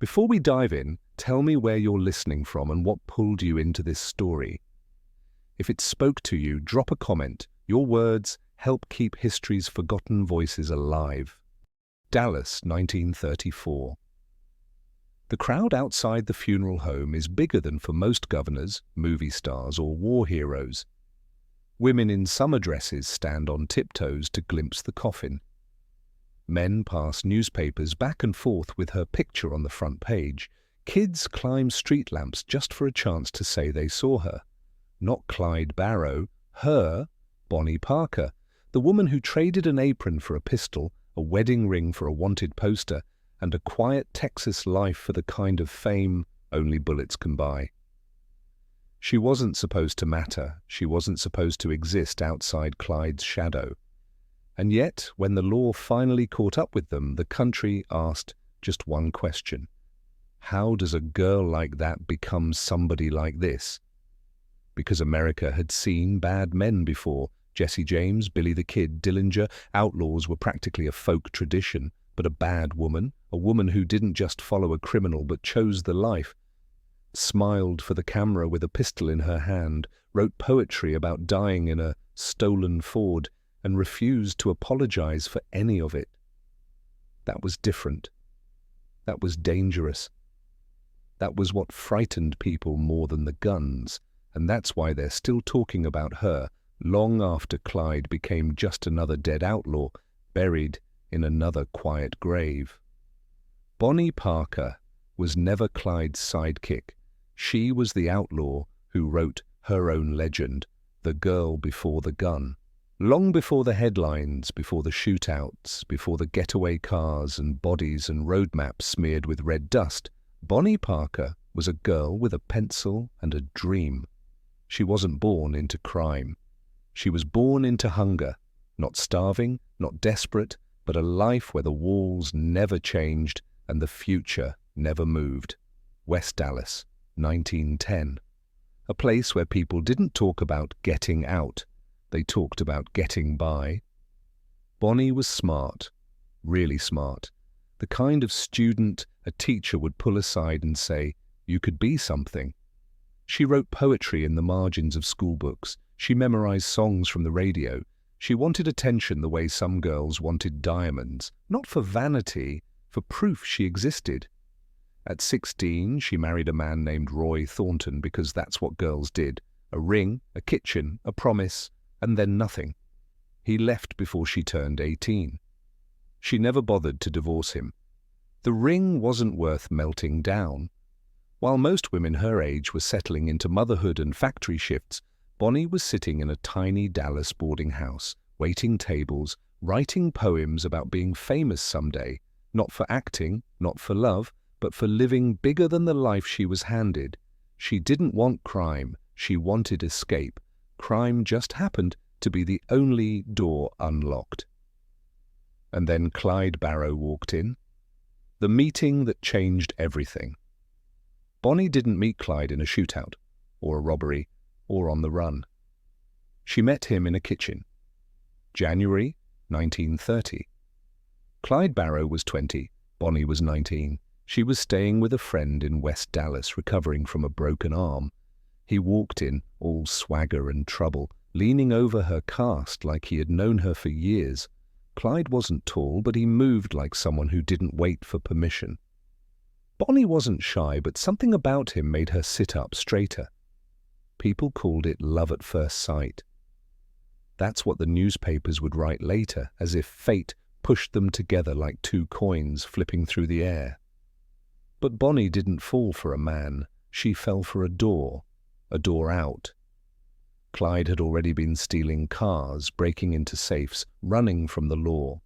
Before we dive in, tell me where you're listening from and what pulled you into this story. If it spoke to you, drop a comment. Your words help keep history's forgotten voices alive. Dallas, 1934. The crowd outside the funeral home is bigger than for most governors, movie stars, or war heroes. Women in summer dresses stand on tiptoes to glimpse the coffin. Men pass newspapers back and forth with her picture on the front page. Kids climb street lamps just for a chance to say they saw her. Not Clyde Barrow, her, Bonnie Parker, the woman who traded an apron for a pistol, a wedding ring for a wanted poster, and a quiet Texas life for the kind of fame only bullets can buy. She wasn't supposed to matter. She wasn't supposed to exist outside Clyde's shadow. And yet, when the law finally caught up with them, the country asked just one question. How does a girl like that become somebody like this? Because America had seen bad men before. Jesse James, Billy the Kid, Dillinger, outlaws were practically a folk tradition. But a bad woman, a woman who didn't just follow a criminal but chose the life, smiled for the camera with a pistol in her hand, wrote poetry about dying in a stolen Ford, and refused to apologize for any of it. That was different. That was dangerous. That was what frightened people more than the guns, and that's why they're still talking about her long after Clyde became just another dead outlaw, buried in another quiet grave. Bonnie Parker was never Clyde's sidekick. She was the outlaw who wrote her own legend, the girl before the gun. Long before the headlines, before the shootouts, before the getaway cars and bodies and road maps smeared with red dust, Bonnie Parker was a girl with a pencil and a dream. She wasn't born into crime. She was born into hunger, not starving, not desperate, but a life where the walls never changed and the future never moved. West Dallas, 1910. A place where people didn't talk about getting out. They talked about getting by. Bonnie was smart, really smart. The kind of student a teacher would pull aside and say, "You could be something." She wrote poetry in the margins of school books. She memorized songs from the radio. She wanted attention the way some girls wanted diamonds, not for vanity, for proof she existed. At 16, she married a man named Roy Thornton because that's what girls did. A ring, a kitchen, a promise, and then nothing. He left before she turned 18. She never bothered to divorce him. The ring wasn't worth melting down. While most women her age were settling into motherhood and factory shifts, Bonnie was sitting in a tiny Dallas boarding house, waiting tables, writing poems about being famous someday, not for acting, not for love, but for living bigger than the life she was handed. She didn't want crime, she wanted escape. Crime just happened to be the only door unlocked. And then Clyde Barrow walked in. The meeting that changed everything. Bonnie didn't meet Clyde in a shootout, or a robbery, or on the run. She met him in a kitchen. January 1930. Clyde Barrow was 20, Bonnie was 19. She was staying with a friend in West Dallas, recovering from a broken arm. He walked in, all swagger and trouble, leaning over her cast like he had known her for years. Clyde wasn't tall, but he moved like someone who didn't wait for permission. Bonnie wasn't shy, but something about him made her sit up straighter. People called it love at first sight. That's what the newspapers would write later, as if fate pushed them together like two coins flipping through the air. But Bonnie didn't fall for a man. She fell for a door out. Clyde had already been stealing cars, breaking into safes, running from the law.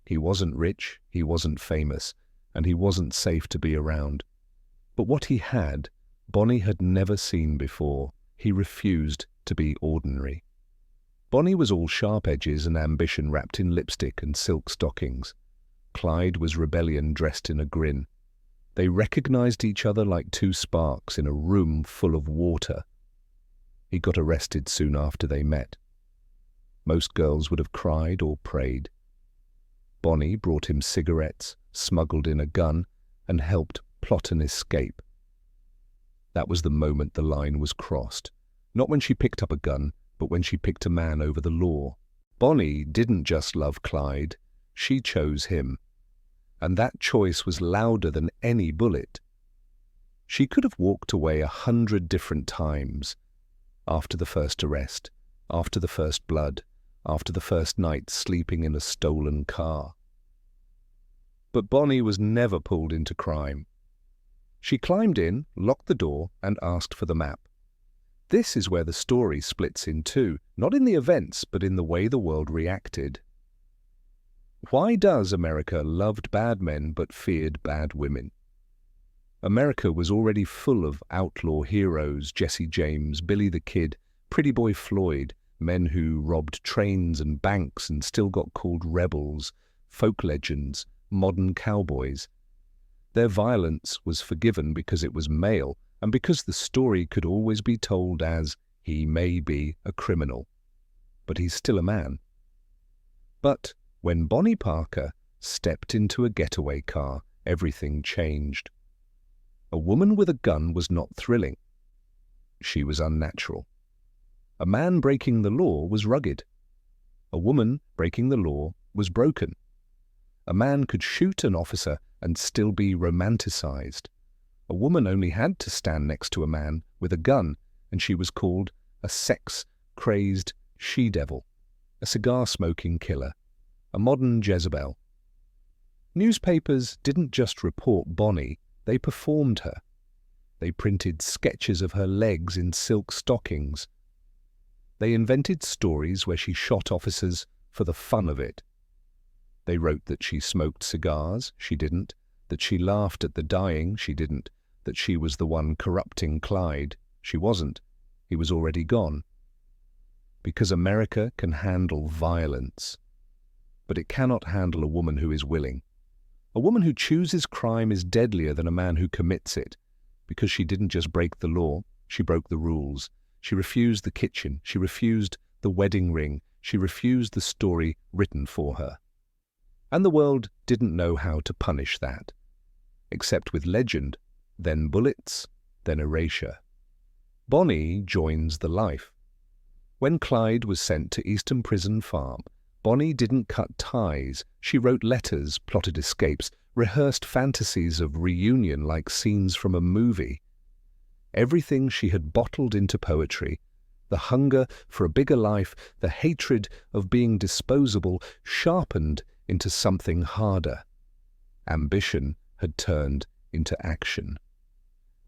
He wasn't rich, he wasn't famous, and he wasn't safe to be around. But what he had, Bonnie had never seen before. He refused to be ordinary. Bonnie was all sharp edges and ambition wrapped in lipstick and silk stockings. Clyde was rebellion dressed in a grin. They recognized each other like two sparks in a room full of water. He got arrested soon after they met. Most girls would have cried or prayed. Bonnie brought him cigarettes, smuggled in a gun, and helped plot an escape. That was the moment the line was crossed, not when she picked up a gun, but when she picked a man over the law. Bonnie didn't just love Clyde, she chose him. And that choice was louder than any bullet. She could have walked away 100 different times. After the first arrest, after the first blood, after the first night sleeping in a stolen car. But Bonnie was never pulled into crime. She climbed in, locked the door, and asked for the map. This is where the story splits in two, not in the events, but in the way the world reacted. Why does America loved bad men but feared bad women? America was already full of outlaw heroes, Jesse James, Billy the Kid, Pretty Boy Floyd, men who robbed trains and banks and still got called rebels, folk legends, modern cowboys. Their violence was forgiven because it was male and because the story could always be told as, he may be a criminal, but he's still a man. But when Bonnie Parker stepped into a getaway car, everything changed. A woman with a gun was not thrilling. She was unnatural. A man breaking the law was rugged. A woman breaking the law was broken. A man could shoot an officer and still be romanticized. A woman only had to stand next to a man with a gun, and she was called a sex-crazed she-devil, a cigar-smoking killer, a modern Jezebel. Newspapers didn't just report Bonnie, they performed her. They printed sketches of her legs in silk stockings. They invented stories where she shot officers for the fun of it. They wrote that she smoked cigars, she didn't, that she laughed at the dying, she didn't, that she was the one corrupting Clyde, she wasn't, he was already gone. Because America can handle violence, but it cannot handle a woman who is willing. A woman who chooses crime is deadlier than a man who commits it, because she didn't just break the law, she broke the rules. She refused the kitchen, she refused the wedding ring, she refused the story written for her. And the world didn't know how to punish that, except with legend, then bullets, then erasure. Bonnie joins the life. When Clyde was sent to Eastern Prison Farm, Bonnie didn't cut ties, she wrote letters, plotted escapes, rehearsed fantasies of reunion like scenes from a movie. Everything she had bottled into poetry, the hunger for a bigger life, the hatred of being disposable, sharpened into something harder. Ambition had turned into action.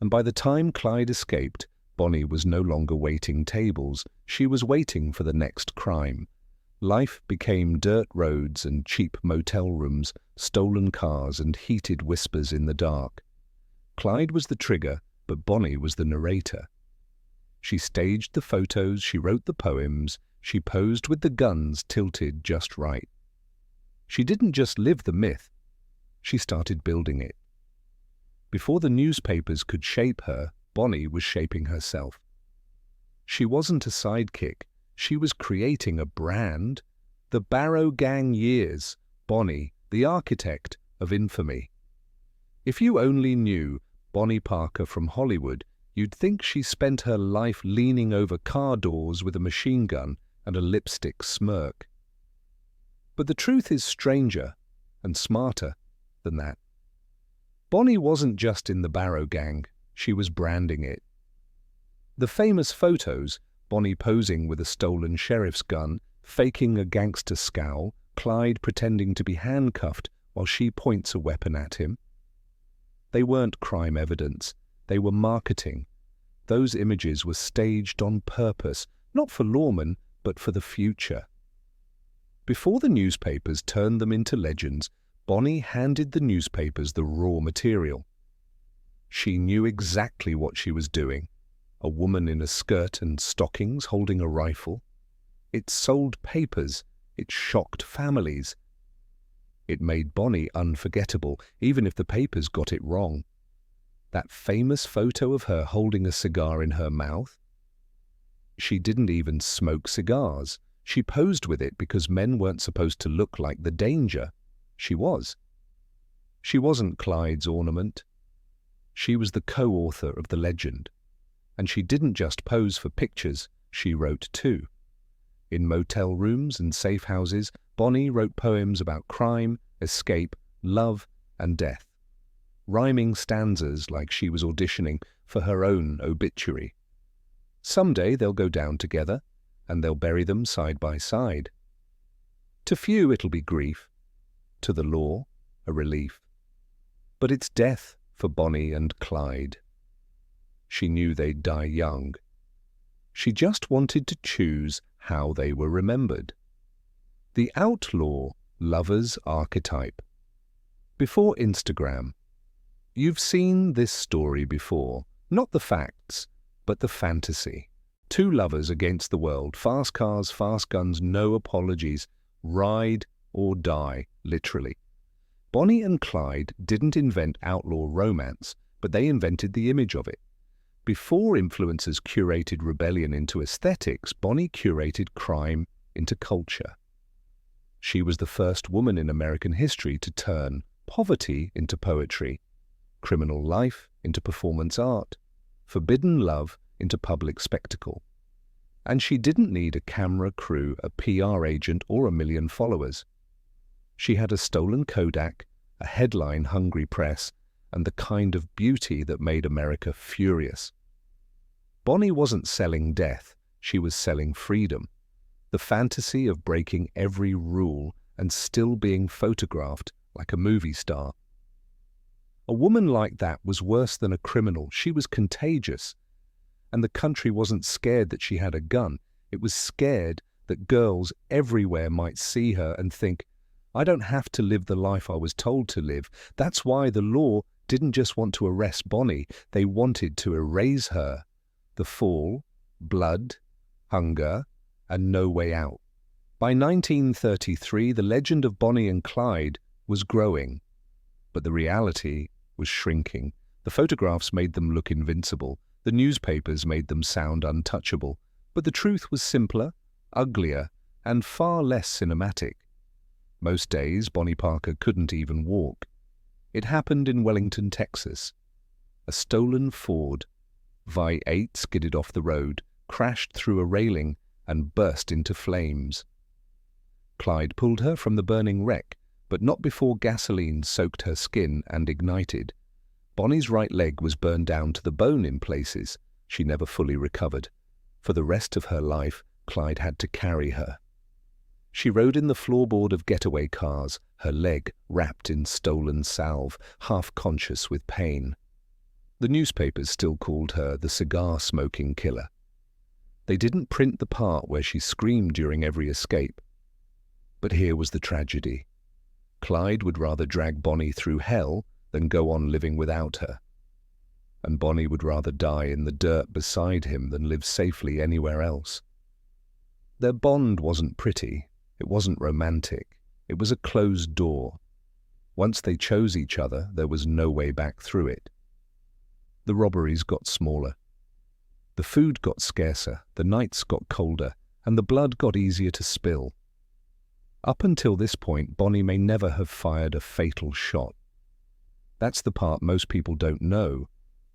And by the time Clyde escaped, Bonnie was no longer waiting tables, she was waiting for the next crime. Life became dirt roads and cheap motel rooms, stolen cars and heated whispers in the dark. Clyde was the trigger, but Bonnie was the narrator. She staged the photos, she wrote the poems, she posed with the guns tilted just right. She didn't just live the myth, she started building it. Before the newspapers could shape her, Bonnie was shaping herself. She wasn't a sidekick, she was creating a brand. The Barrow Gang years, Bonnie, the architect of infamy. If you only knew Bonnie Parker from Hollywood, you'd think she spent her life leaning over car doors with a machine gun and a lipstick smirk. But the truth is stranger and smarter than that. Bonnie wasn't just in the Barrow Gang, she was branding it. The famous photos, Bonnie posing with a stolen sheriff's gun, faking a gangster scowl, Clyde pretending to be handcuffed while she points a weapon at him. They weren't crime evidence, they were marketing. Those images were staged on purpose, not for lawmen, but for the future. Before the newspapers turned them into legends, Bonnie handed the newspapers the raw material. She knew exactly what she was doing. A woman in a skirt and stockings holding a rifle. It sold papers. It shocked families. It made Bonnie unforgettable, even if the papers got it wrong. That famous photo of her holding a cigar in her mouth. She didn't even smoke cigars. She posed with it because men weren't supposed to look like the danger. She was. She wasn't Clyde's ornament. She was the co-author of the legend. And she didn't just pose for pictures, she wrote too. In motel rooms and safe houses, Bonnie wrote poems about crime, escape, love, and death, rhyming stanzas like she was auditioning for her own obituary. Someday they'll go down together, and they'll bury them side by side. To few it'll be grief, to the law a relief. But it's death for Bonnie and Clyde. She knew they'd die young. She just wanted to choose how they were remembered. The outlaw lover's archetype. Before Instagram, you've seen this story before, not the facts, but the fantasy. Two lovers against the world, fast cars, fast guns, no apologies, ride or die, literally. Bonnie and Clyde didn't invent outlaw romance, but they invented the image of it. Before influencers curated rebellion into aesthetics, Bonnie curated crime into culture. She was the first woman in American history to turn poverty into poetry, criminal life into performance art, forbidden love into public spectacle. And she didn't need a camera crew, a PR agent, or 1 million followers. She had a stolen Kodak, a headline-hungry press, and the kind of beauty that made America furious. Bonnie wasn't selling death, she was selling freedom, the fantasy of breaking every rule and still being photographed like a movie star. A woman like that was worse than a criminal. She was contagious. And the country wasn't scared that she had a gun. It was scared that girls everywhere might see her and think, I don't have to live the life I was told to live. That's why the law didn't just want to arrest Bonnie, they wanted to erase her. The fall, blood, hunger, and no way out. By 1933, the legend of Bonnie and Clyde was growing, but the reality was shrinking. The photographs made them look invincible. The newspapers made them sound untouchable. But the truth was simpler, uglier, and far less cinematic. Most days, Bonnie Parker couldn't even walk. It happened in Wellington, Texas. A stolen Ford V8 skidded off the road, crashed through a railing, and burst into flames. Clyde pulled her from the burning wreck, but not before gasoline soaked her skin and ignited. Bonnie's right leg was burned down to the bone in places. She never fully recovered. For the rest of her life, Clyde had to carry her. She rode in the floorboard of getaway cars, her leg wrapped in stolen salve, half-conscious with pain. The newspapers still called her the cigar-smoking killer. They didn't print the part where she screamed during every escape. But here was the tragedy. Clyde would rather drag Bonnie through hell than go on living without her. And Bonnie would rather die in the dirt beside him than live safely anywhere else. Their bond wasn't pretty, it wasn't romantic, it was a closed door. Once they chose each other, there was no way back through it. The robberies got smaller. The food got scarcer, the nights got colder, and the blood got easier to spill. Up until this point, Bonnie may never have fired a fatal shot. That's the part most people don't know.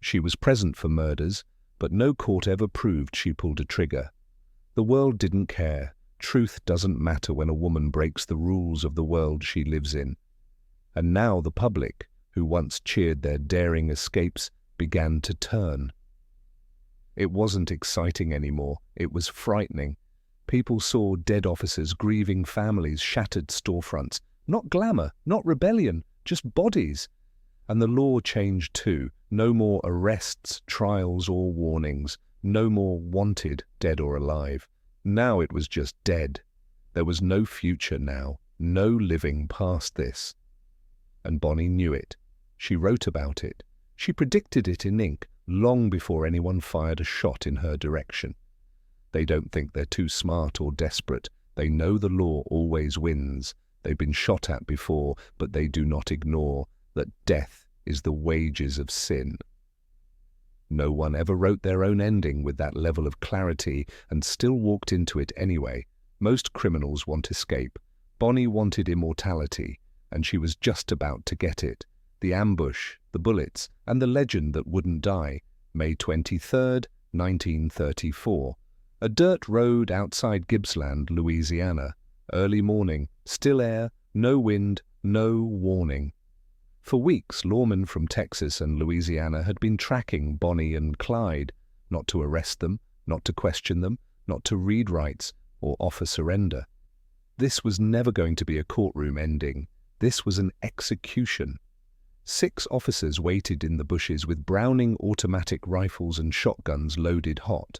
She was present for murders, but no court ever proved she pulled a trigger. The world didn't care. Truth doesn't matter when a woman breaks the rules of the world she lives in. And now the public, who once cheered their daring escapes, began to turn. It wasn't exciting anymore. It was frightening. People saw dead officers, grieving families, shattered storefronts. Not glamour, not rebellion, just bodies. And the law changed too. No more arrests, trials, or warnings. No more wanted, dead or alive. Now it was just dead. There was no future now, no living past this. And Bonnie knew it. She wrote about it. She predicted it in ink long before anyone fired a shot in her direction. They don't think they're too smart or desperate. They know the law always wins. They've been shot at before, but they do not ignore that death is the wages of sin. No one ever wrote their own ending with that level of clarity and still walked into it anyway. Most criminals want escape. Bonnie wanted immortality, and she was just about to get it. the ambush, the bullets, and the legend that wouldn't die. May 23rd, 1934. A dirt road outside Gippsland, Louisiana. Early morning, still air, no wind, no warning. For weeks, lawmen from Texas and Louisiana had been tracking Bonnie and Clyde, not to arrest them, not to question them, not to read rights or offer surrender. This was never going to be a courtroom ending. This was an execution. 6 officers waited in the bushes with Browning automatic rifles and shotguns loaded hot.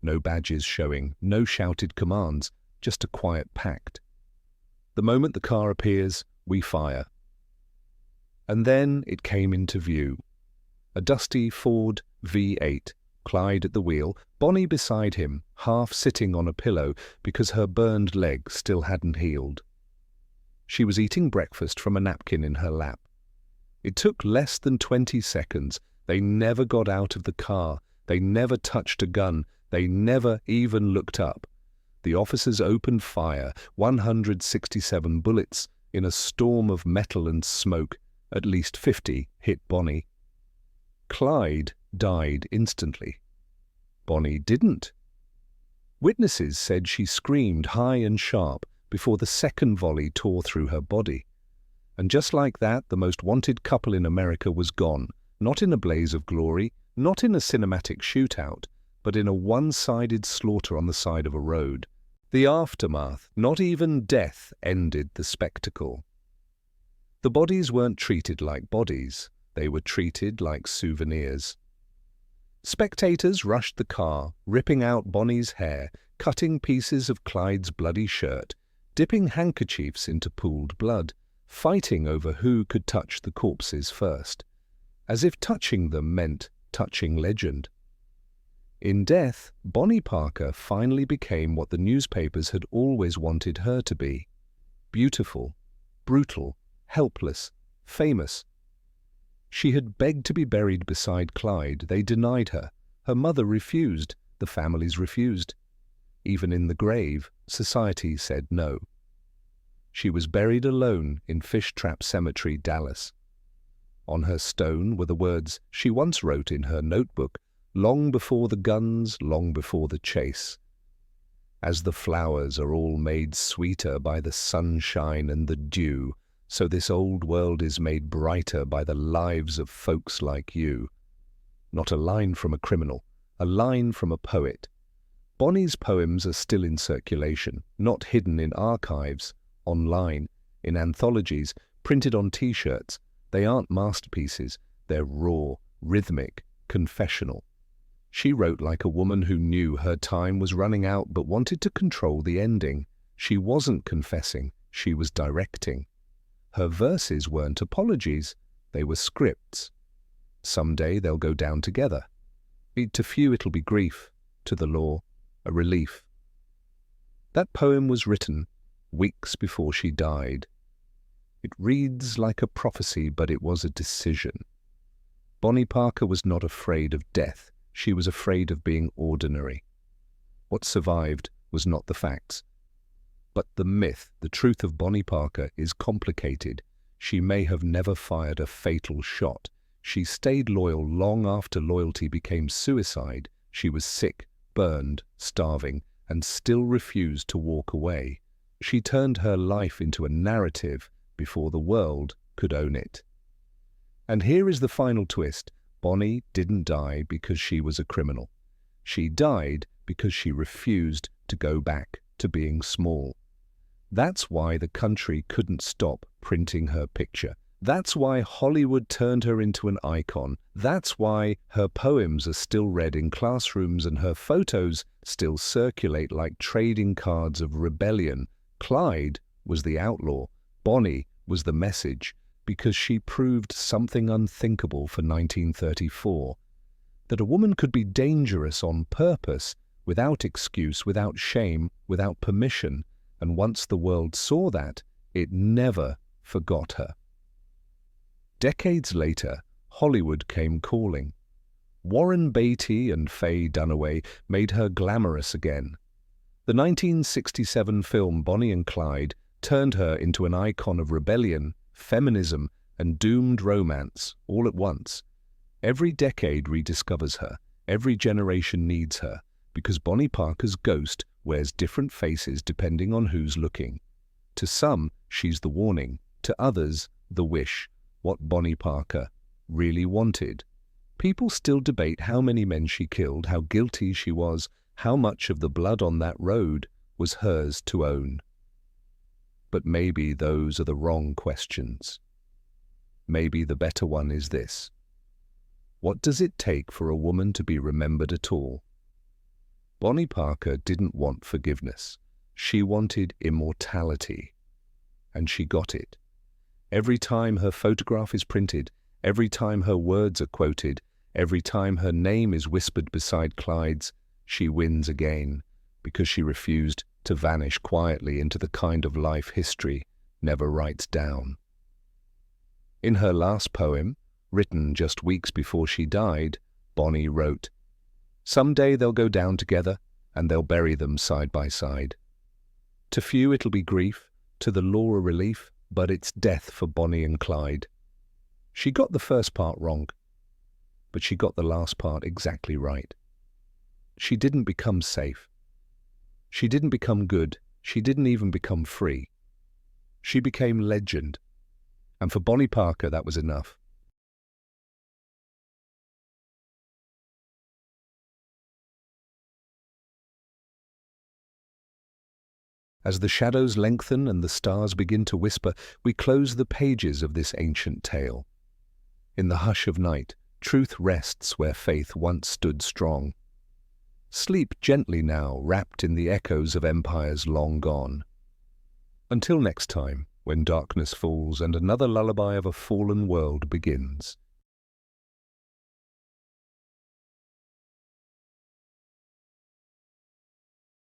No badges showing, no shouted commands, just a quiet pact. The moment the car appears, we fire. And then it came into view. A dusty Ford V8, Clyde at the wheel, Bonnie beside him, half sitting on a pillow because her burned leg still hadn't healed. She was eating breakfast from a napkin in her lap. It took less than 20 seconds. They never got out of the car. They never touched a gun. They never even looked up. The officers opened fire, 167 bullets in a storm of metal and smoke. At least 50 hit Bonnie. Clyde died instantly. Bonnie didn't. Witnesses said she screamed high and sharp before the second volley tore through her body. And just like that, the most wanted couple in America was gone, not in a blaze of glory, not in a cinematic shootout, but in a one-sided slaughter on the side of a road. The aftermath, not even death, ended the spectacle. The bodies weren't treated like bodies. They were treated like souvenirs. Spectators rushed the car, ripping out Bonnie's hair, cutting pieces of Clyde's bloody shirt, dipping handkerchiefs into pooled blood, fighting over who could touch the corpses first, as if touching them meant touching legend. In death, Bonnie Parker finally became what the newspapers had always wanted her to be: beautiful, brutal, helpless, famous. She had begged to be buried beside Clyde. They denied her. Her mother refused. The families refused. Even in the grave, society said no. She was buried alone in Fish Trap Cemetery, Dallas. On her stone were the words she once wrote in her notebook, long before the guns, long before the chase. As the flowers are all made sweeter by the sunshine and the dew, so this old world is made brighter by the lives of folks like you. Not a line from a criminal, a line from a poet. Bonnie's poems are still in circulation, not hidden in archives, online, in anthologies, printed on T-shirts. They aren't masterpieces. They're raw, rhythmic, confessional. She wrote like a woman who knew her time was running out but wanted to control the ending. She wasn't confessing, she was directing. Her verses weren't apologies, they were scripts. Someday they'll go down together. To few it'll be grief, to the law, a relief. That poem was written weeks before she died. It reads like a prophecy, but it was a decision. Bonnie Parker was not afraid of death. She was afraid of being ordinary. What survived was not the facts. But the myth, the truth of Bonnie Parker is complicated. She may have never fired a fatal shot. She stayed loyal long after loyalty became suicide. She was sick, burned, starving, and still refused to walk away. She turned her life into a narrative before the world could own it. And here is the final twist. Bonnie didn't die because she was a criminal. She died because she refused to go back to being small. That's why the country couldn't stop printing her picture. That's why Hollywood turned her into an icon. That's why her poems are still read in classrooms and her photos still circulate like trading cards of rebellion. Clyde was the outlaw. Bonnie was the message, because she proved something unthinkable for 1934, that a woman could be dangerous on purpose, without excuse, without shame, without permission, and once the world saw that, it never forgot her. Decades later, Hollywood came calling. Warren Beatty and Faye Dunaway made her glamorous again. The 1967 film Bonnie and Clyde turned her into an icon of rebellion, feminism, and doomed romance all at once. Every decade rediscovers her, every generation needs her, because Bonnie Parker's ghost wears different faces depending on who's looking. To some, she's the warning, to others, the wish, what Bonnie Parker really wanted. People still debate how many men she killed, how guilty she was, how much of the blood on that road was hers to own. But maybe those are the wrong questions. Maybe the better one is this. What does it take for a woman to be remembered at all? Bonnie Parker didn't want forgiveness. She wanted immortality. And she got it. Every time her photograph is printed, every time her words are quoted, every time her name is whispered beside Clyde's, she wins again, because she refused to vanish quietly into the kind of life history never writes down. In her last poem, written just weeks before she died, Bonnie wrote, "Someday they'll go down together, and they'll bury them side by side. To few it'll be grief, to the law a relief, but it's death for Bonnie and Clyde." She got the first part wrong, but she got the last part exactly right. She didn't become safe. She didn't become good. She didn't even become free. She became legend. And for Bonnie Parker, that was enough. As the shadows lengthen and the stars begin to whisper, we close the pages of this ancient tale. In the hush of night, truth rests where faith once stood strong. Sleep gently now, wrapped in the echoes of empires long gone. Until next time, when darkness falls and another lullaby of a fallen world begins.